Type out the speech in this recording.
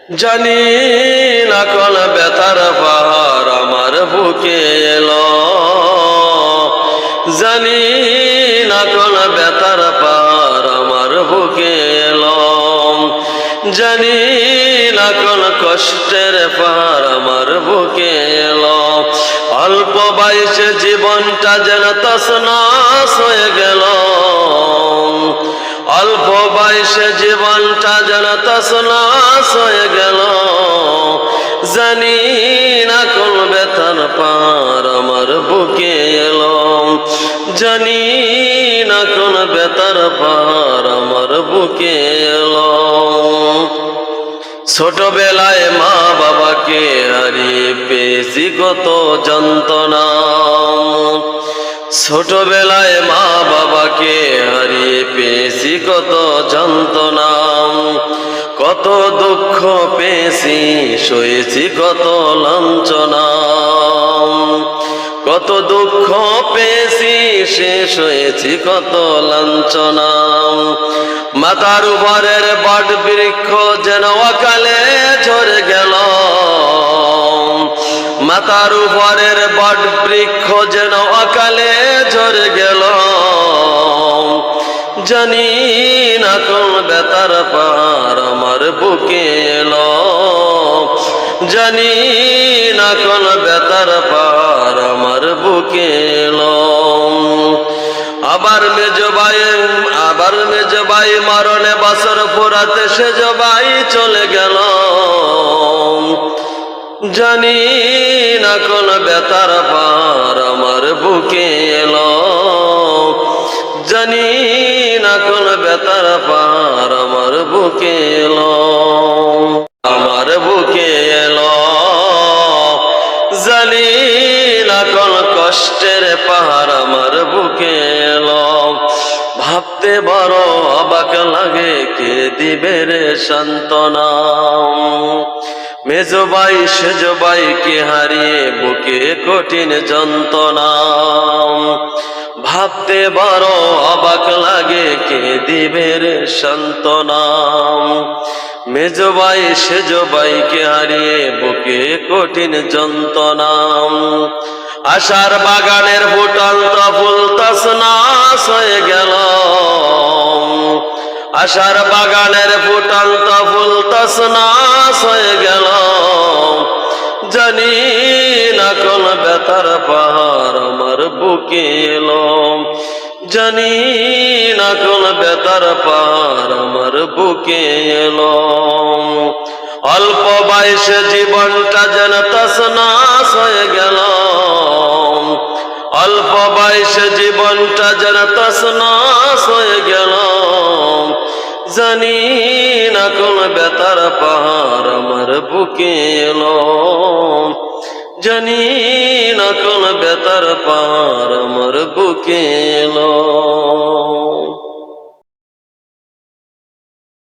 জানি না কোন ব্যথার পাহাড় আমার বুকে এলো, জানি না কোন ব্যথার পাহাড় আমার বুকে এলো, জানি না কোন কষ্টের পাহাড় আমার বুকে এলো। অল্প বয়সে জীবনটা যেন তছনছ হয়ে গেল, অল্প বয়সে জীবনটা যেন তছনছ হয়ে গেল। জানি না কোন ব্যথার পার আমার বুকে এলো, জানি না কোন ব্যথার পার আমার বুকে এলো। ছোটবেলায় মা বাবাকে হারিয়ে পেয়েছি কত যন্ত্রণা, ছোটবেলায় মা বাবাকে হারিয়ে পেয়েছি কত যন্ত্রণা। কত দুঃখ পেয়েছি, সয়েছি কত লাঞ্ছনা, কত দুঃখ পেয়েছি, শেষ হয়েছি কত লাঞ্ছনা। মাথার উপরের বট বৃক্ষ যেন অকালে ঝরে গেল, মাথার উপরের বট বৃক্ষ যেন অকালে ঝরে গেল। জানি না কোন ব্যথার পাহাড় আমার বুকে এলো, জানি না কোন ব্যথার পাহাড় আমার বুকে এলো। আবার মেজ ভাই মরণে বছর পুরাতে সেজ ভাই চলে গেল। জানি না কোন ব্যথার পাহাড় আমার বুকে এলো, জানি না কোন ব্যথার পাহাড় আমার বুকে এলো, আমার বুকে এলো। জানি না কোন কষ্টের পাহাড় আমার বুকে এলো। ভাবতে বড় অবাক লাগে, কে দিবে রে সান্ত্বনা। মেজ ভাই সেজ ভাইকে হারিয়ে বুকে কঠিন যন্ত্রণা। ভাবতে বড় অবাক লাগে, কে দিবে রে সান্ত্বনা। মেজ ভাই সেজ ভাইকে হারিয়ে বুকে কঠিন যন্ত্রণা। আশার বাগানের ফুটন্ত ফুল তছনছ হয়ে গেল, আশার বাগানের ফুটন্ত ফুল তছনছ হয়ে গেল। জানি না কোন ব্যথার পাহাড় আমার বুকে এলো, জানি না কোন ব্যথার পাহাড় আমার বুকে এলো। অল্প বয়সে জীবনটা যেন তছনছ হয়ে গেল, অল্প বয়সে জীবনটা যেন তছনছ হয়ে গেল। জানি না কোন ব্যথার পাহাড় আমার বুকে এলো, জানি না কোন ব্যথার পাহাড় আমার বুকে এলো।